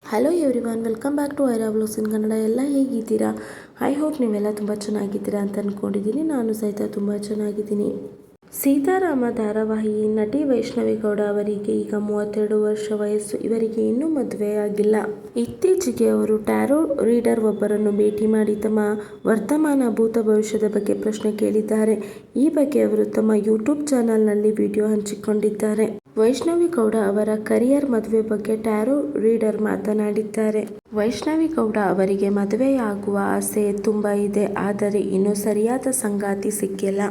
Hello everyone, welcome back to Aira vlogs in Kannada. ಎಲ್ಲ ಹೇಗಿದ್ದೀರಾ? I hope ನೀವೆಲ್ಲ ತುಂಬ ಚೆನ್ನಾಗಿದ್ದೀರಾ ಅಂತ ಅಂದ್ಕೊಂಡಿದ್ದೀನಿ. ನಾನು ಸಹಿತ ತುಂಬ ಚೆನ್ನಾಗಿದ್ದೀನಿ. ಸೀತಾರಾಮ ಧಾರಾವಾಹಿ ನಟಿ ವೈಷ್ಣವಿ ಗೌಡ ಅವರಿಗೆ ಈಗ 32 ವರ್ಷ ವಯಸ್ಸು. ಇವರಿಗೆ ಇನ್ನೂ ಮದುವೆಯಾಗಿಲ್ಲ. ಇತ್ತೀಚೆಗೆ ಅವರು ಟ್ಯಾರೋ ರೀಡರ್ ಒಬ್ಬರನ್ನು ಭೇಟಿ ಮಾಡಿ ತಮ್ಮ ವರ್ತಮಾನ, ಭೂತ, ಭವಿಷ್ಯದ ಬಗ್ಗೆ ಪ್ರಶ್ನೆ ಕೇಳಿದ್ದಾರೆ. ಈ ಬಗ್ಗೆ ಅವರು ತಮ್ಮ ಯೂಟ್ಯೂಬ್ ಚಾನಲ್ನಲ್ಲಿ ವಿಡಿಯೋ ಹಂಚಿಕೊಂಡಿದ್ದಾರೆ. ವೈಷ್ಣವಿ ಗೌಡ ಅವರ ಕರಿಯರ್, ಮದುವೆ ಬಗ್ಗೆ ಟ್ಯಾರೋ ರೀಡರ್ ಮಾತನಾಡಿದ್ದಾರೆ. ವೈಷ್ಣವಿ ಗೌಡ ಅವರಿಗೆ ಮದುವೆಯಾಗುವ ಆಸೆ ತುಂಬ ಇದೆ, ಆದರೆ ಇನ್ನೂ ಸರಿಯಾದ ಸಂಗಾತಿ ಸಿಕ್ಕಿಲ್ಲ.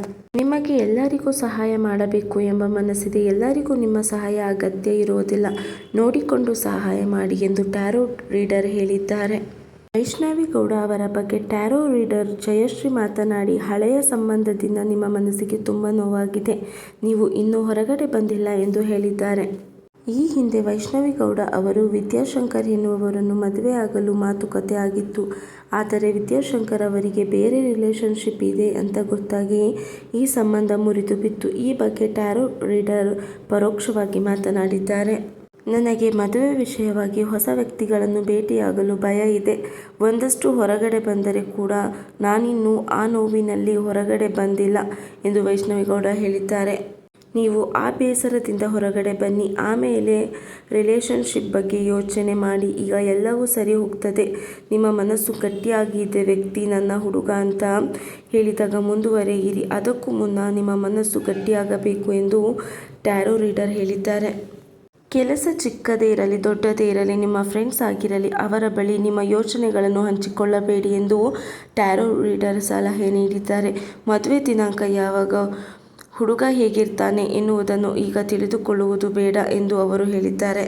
ನಿಮಗೆ ಎಲ್ಲರಿಗೂ ಸಹಾಯ ಮಾಡಬೇಕು ಎಂಬ ಮನಸ್ಸಿದೆ. ಎಲ್ಲರಿಗೂ ನಿಮ್ಮ ಸಹಾಯ ಅಗತ್ಯ ಇರೋದಿಲ್ಲ, ನೋಡಿಕೊಂಡು ಸಹಾಯ ಮಾಡಿ ಎಂದು ಟ್ಯಾರೋ ರೀಡರ್ ಹೇಳಿದ್ದಾರೆ. ವೈಷ್ಣವಿ ಗೌಡ ಅವರ ಬಗ್ಗೆ ಟ್ಯಾರೋ ರೀಡರ್ ಜಯಶ್ರೀ ಮಾತನಾಡಿ, ಹಳೆಯ ಸಂಬಂಧದಿಂದ ನಿಮ್ಮ ಮನಸ್ಸಿಗೆ ತುಂಬ ನೋವಾಗಿದೆ. ನೀವು ಇನ್ನೂ ಹೊರಗಡೆ ಬಂದಿಲ್ಲ ಎಂದು ಹೇಳಿದ್ದಾರೆ. ಈ ಹಿಂದೆ ವೈಷ್ಣವಿ ಗೌಡ ಅವರು ವಿದ್ಯಾಶಂಕರ್ ಎನ್ನುವವರನ್ನು ಮದುವೆಯಾಗಲು ಮಾತುಕತೆ ಆಗಿತ್ತು. ಆದರೆ ವಿದ್ಯಾಶಂಕರ್ ಅವರಿಗೆ ಬೇರೆ ರಿಲೇಶನ್ಶಿಪ್ ಇದೆ ಅಂತ ಗೊತ್ತಾಗಿ ಈ ಸಂಬಂಧ ಮುರಿದು ಬಿತ್ತು. ಈ ಬಗ್ಗೆ ಟ್ಯಾರೋ ರೀಡರ್ ಪರೋಕ್ಷವಾಗಿ ಮಾತನಾಡಿದ್ದಾರೆ. ನನಗೆ ಮದುವೆ ವಿಷಯವಾಗಿ ಹೊಸ ವ್ಯಕ್ತಿಗಳನ್ನು ಭೇಟಿಯಾಗಲು ಭಯ ಇದೆ. ಒಂದಷ್ಟು ಹೊರಗಡೆ ಬಂದರೆ ಕೂಡ ನಾನಿನ್ನೂ ಆ ನೋವಿನಲ್ಲಿ ಹೊರಗಡೆ ಬಂದಿಲ್ಲ ಎಂದು ವೈಷ್ಣವಿ ಗೌಡ ಹೇಳಿದ್ದಾರೆ. ನೀವು ಆ ಬೇಸರದಿಂದ ಹೊರಗಡೆ ಬನ್ನಿ, ಆಮೇಲೆ ರಿಲೇಶನ್ಶಿಪ್ ಬಗ್ಗೆ ಯೋಚನೆ ಮಾಡಿ. ಈಗ ಎಲ್ಲವೂ ಸರಿ ಹೋಗ್ತದೆ. ನಿಮ್ಮ ಮನಸ್ಸು ಗಟ್ಟಿಯಾಗಿದೆ. ವ್ಯಕ್ತಿ ನನ್ನ ಹುಡುಗ ಅಂತ ಹೇಳಿದಾಗ ಮುಂದುವರಿಯಿರಿ. ಅದಕ್ಕೂ ಮುನ್ನ ನಿಮ್ಮ ಮನಸ್ಸು ಗಟ್ಟಿಯಾಗಬೇಕು ಎಂದು ಟ್ಯಾರೋ ರೀಡರ್ ಹೇಳಿದ್ದಾರೆ. ಕೆಲಸ ಚಿಕ್ಕದೇ ಇರಲಿ ದೊಡ್ಡದೇ ಇರಲಿ, ನಿಮ್ಮ ಫ್ರೆಂಡ್ಸ್ ಆಗಿರಲಿ, ಅವರ ಬಳಿ ನಿಮ್ಮ ಯೋಚನೆಗಳನ್ನು ಹಂಚಿಕೊಳ್ಳಬೇಡಿ ಎಂದು ಟ್ಯಾರೋ ರೀಡರ್ ಸಲಹೆ ನೀಡಿದ್ದಾರೆ. ಮದುವೆ ದಿನಾಂಕ ಯಾವಾಗ, ಹುಡುಗ ಹೇಗಿರ್ತಾನೆ ಎನ್ನುವುದನ್ನು ಈಗ ತಿಳಿದುಕೊಳ್ಳುವುದು ಬೇಡ ಎಂದು ಅವರು ಹೇಳಿದ್ದಾರೆ.